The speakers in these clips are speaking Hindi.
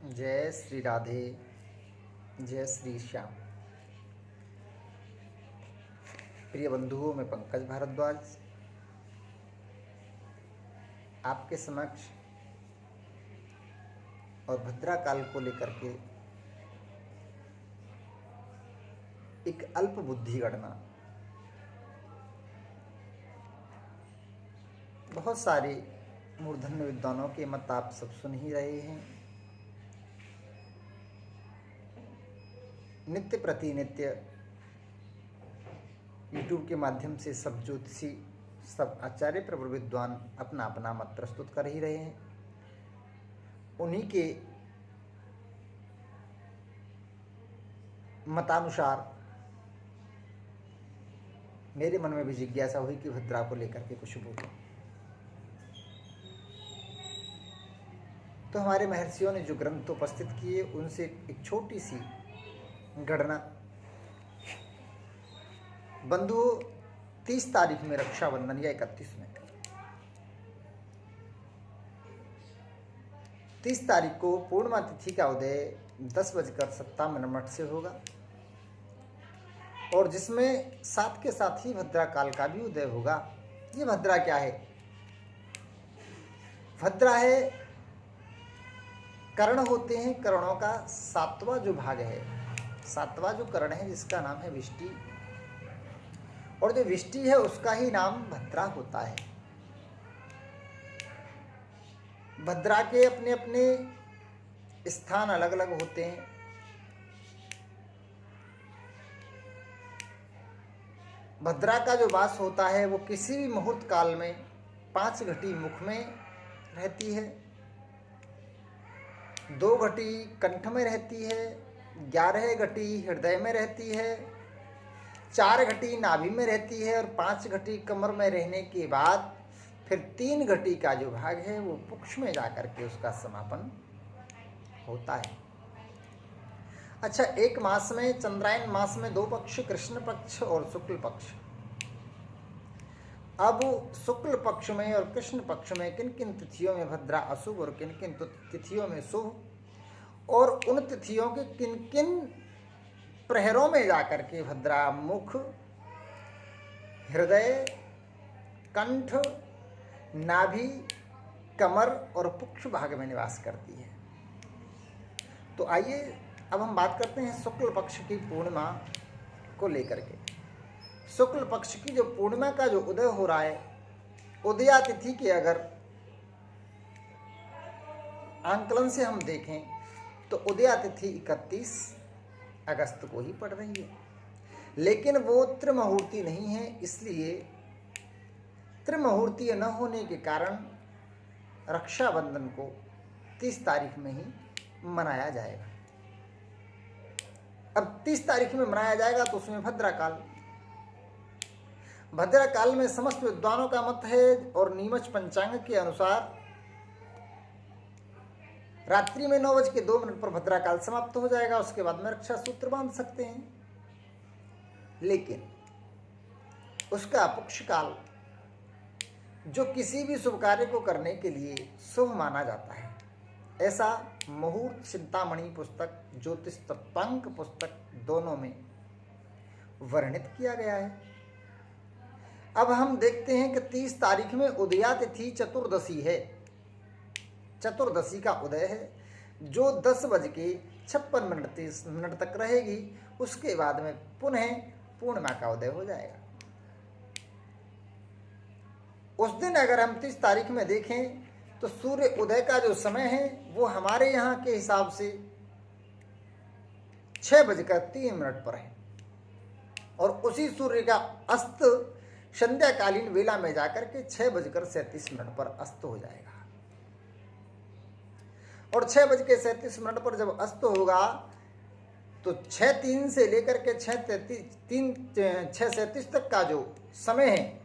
जय श्री राधे, जय श्री श्याम। प्रिय बंधुओं, मैं पंकज भारद्वाज आपके समक्ष और भद्रा काल को लेकर के एक अल्प बुद्धि गणना। बहुत सारे मूर्धन्य विद्वानों के मत आप सब सुन ही रहे हैं। नित्य प्रतिनित्य यूट्यूब के माध्यम से सब ज्योतिषी, सब आचार्य प्रवर विद्वान अपना अपना मत प्रस्तुत कर ही रहे हैं। उन्हीं के मतानुसार मेरे मन में भी जिज्ञासा हुई कि भद्रा को लेकर के कुछ बोलूं। तो हमारे महर्षियों ने जो ग्रंथ उपस्थित किए उनसे एक छोटी सी गणना। बंधुओं, 30 तारीख में रक्षाबंधन या 31 में, 30 तारीख को पूर्णिमा तिथि का उदय 10:57 से होगा और जिसमें साथ के साथ ही भद्रा काल का भी उदय होगा। ये भद्रा क्या है? भद्रा है, कर्ण होते हैं, करणों का 7वां जो भाग है, 7वां जो कर्ण है जिसका नाम है विष्टि, और जो विष्टि है उसका ही नाम भद्रा होता है। भद्रा के अपने अपने स्थान अलग अलग होते हैं। भद्रा का जो वास होता है वो किसी भी मुहूर्त काल में 5 घटी मुख में रहती है, 2 घटी कंठ में रहती है, 11 घटी हृदय में रहती है, 4 घटी नाभि में रहती है और 5 घटी कमर में रहने के बाद फिर 3 घटी का जो भाग है वो पुक्ष में जाकर के उसका समापन होता है। अच्छा, एक मास में, चंद्रायन मास में 2 पक्ष, कृष्ण पक्ष और शुक्ल पक्ष। अब शुक्ल पक्ष में और कृष्ण पक्ष में किन किन तिथियों में भद्रा अशुभ और किन किन तिथियों में शुभ, और उन तिथियों के किन किन प्रहरों में जाकर के भद्रा मुख, हृदय, कंठ, नाभि, कमर और पुक्ष भाग में निवास करती है। तो आइए अब हम बात करते हैं शुक्ल पक्ष की पूर्णिमा को लेकर के। शुक्ल पक्ष की जो पूर्णिमा का जो उदय हो रहा है, उदया तिथि के अगर आंकलन से हम देखें तो उदया तिथि 31 अगस्त को ही पड़ रही है, लेकिन वो त्रिमुहूर्ती नहीं है। इसलिए त्रिमुहूर्तीय न होने के कारण रक्षाबंधन को 30 तारीख में ही मनाया जाएगा। अब 30 तारीख में मनाया जाएगा तो उसमें भद्रा काल में समस्त विद्वानों का मत है और नीमच पंचांग के अनुसार रात्रि में 9:02 पर भद्रा काल समाप्त हो जाएगा। उसके बाद में रक्षा सूत्र बांध सकते हैं, लेकिन उसका पुक्ष काल जो किसी भी शुभ कार्य को करने के लिए शुभ माना जाता है, ऐसा मुहूर्त चिंतामणि पुस्तक, ज्योतिष तत्वांक पुस्तक दोनों में वर्णित किया गया है। अब हम देखते हैं कि 30 तारीख में उदया तिथि चतुर्दशी है, चतुर्दशी का उदय है जो 10:56 तक रहेगी। उसके बाद में पुनः पूर्णिमा का उदय हो जाएगा। उस दिन अगर हम 30 तारीख में देखें तो सूर्य उदय का जो समय है वो हमारे यहाँ के हिसाब से 6:03 पर है और उसी सूर्य का अस्त संध्याकालीन वेला में जाकर के 6:37 पर अस्त हो जाएगा। और 6:37 पर जब अस्त होगा तो 6:03 से लेकर के 6:37 तक का जो समय है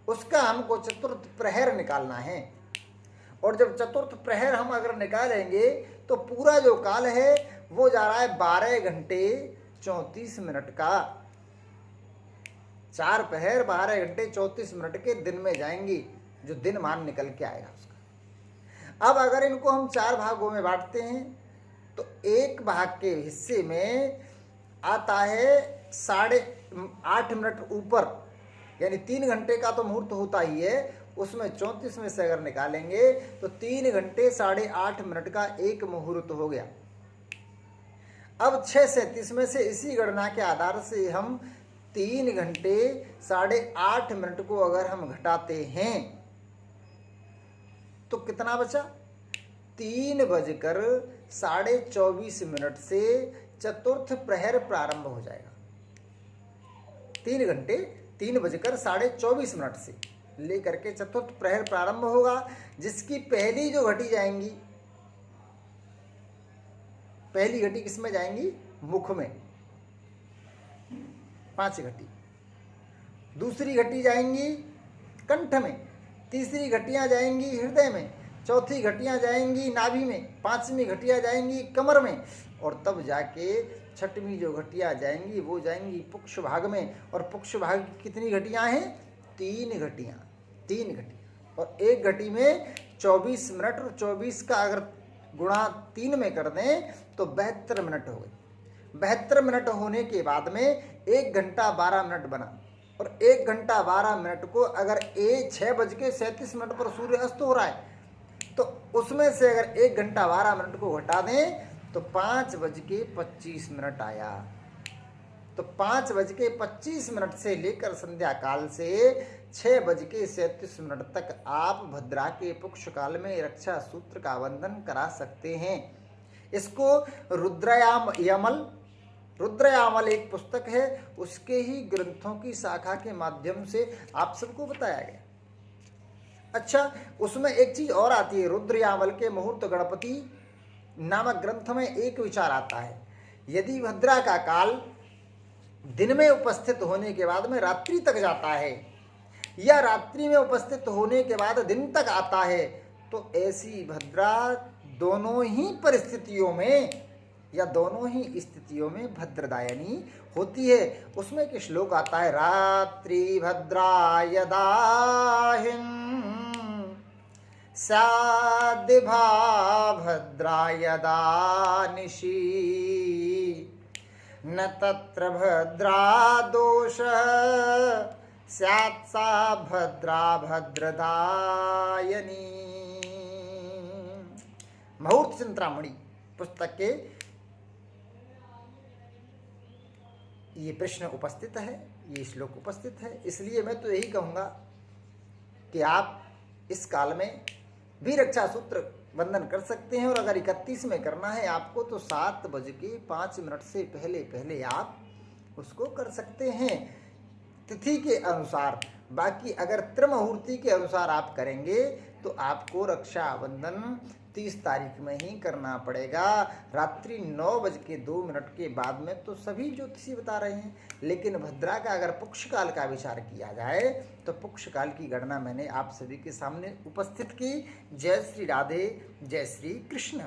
उसका हमको चतुर्थ प्रहर निकालना है। और जब चतुर्थ प्रहर हम अगर निकालेंगे तो पूरा जो काल है वो जा रहा है 12 घंटे 34 मिनट का। 4 पहर 12 घंटे 34 मिनट के दिन में जाएंगी, जो दिन मान निकल के आएगा उसका। अब अगर इनको हम 4 भागों में बांटते हैं तो एक भाग के हिस्से में आता है 8.5 ऊपर, यानी 3 घंटे का तो मुहूर्त होता ही है, उसमें 34 में से अगर निकालेंगे तो 3 घंटे 8.5 का एक मुहूर्त हो गया। अब 6:37 में से इसी गणना के आधार से हम 3 घंटे 8.5 को अगर हम घटाते हैं तो कितना बचा? 3:24 से चतुर्थ प्रहर प्रारंभ हो जाएगा। 3 घंटे 3:24 से लेकर के चतुर्थ प्रहर प्रारंभ होगा, जिसकी पहली जो घटी जाएंगी, पहली घटी किसमें जाएंगी? मुख में 5 घटी, दूसरी घटी जाएंगी कंठ में, तीसरी घटियां जाएंगी हृदय में, चौथी घटियां जाएंगी नाभि में, 5वीं घटियां जाएंगी कमर में, और तब जाके 6वीं जो घटियां जाएंगी वो जाएंगी पुक्ष भाग में। और पुक्ष भाग की कितनी घटियां हैं? 3 घटियां। और एक घटी में 24 मिनट, और 24 का अगर गुणा 3 में कर दें तो 72 मिनट हो गए। 72 मिनट होने के बाद में 1 घंटा 12 मिनट बना, और 1 घंटा 12 मिनट को अगर 6:37 पर सूर्य अस्त हो रहा है तो उसमें से अगर 1 घंटा 12 मिनट को घटा दें तो 5:25 आया। तो 5:25 से लेकर संध्या काल से 6:37 तक आप भद्रा के पुक्ष काल में रक्षा सूत्र का बंधन करा सकते हैं। इसको रुद्रयामल एक पुस्तक है, उसके ही ग्रंथों की शाखा के माध्यम से आप सबको बताया गया। अच्छा, उसमें एक चीज और आती है, रुद्रयामल के मुहूर्त गणपति नामक ग्रंथ में एक विचार आता है, यदि भद्रा का काल दिन में उपस्थित होने के बाद में रात्रि तक जाता है या रात्रि में उपस्थित होने के बाद दिन तक आता है, तो ऐसी भद्रा दोनों ही परिस्थितियों में या दोनों ही स्थितियों में भद्रदायनी होती है। उसमें एक श्लोक आता है, रात्रि भद्रा यदाहिं सादिभा भद्रा यदा निशी न तत्र भद्रा दोष स्यात् सा भद्रा भद्रदायनी। मुहूर्त चिंतामणि पुस्तक के ये प्रश्न उपस्थित है, ये श्लोक उपस्थित है। इसलिए मैं तो यही कहूँगा कि आप इस काल में भी रक्षा सूत्र बंधन कर सकते हैं, और अगर 31 में करना है आपको तो 7:05 से पहले पहले आप उसको कर सकते हैं तिथि के अनुसार। बाकी अगर त्रिमुहूर्ति के अनुसार आप करेंगे तो आपको रक्षा बंधन 30 तारीख में ही करना पड़ेगा, रात्रि 9:02 के बाद में। तो सभी ज्योतिषी बता रहे हैं, लेकिन भद्रा का अगर पुक्षकाल का विचार किया जाए तो पुक्षकाल की गणना मैंने आप सभी के सामने उपस्थित की। जय श्री राधे, जय श्री कृष्ण।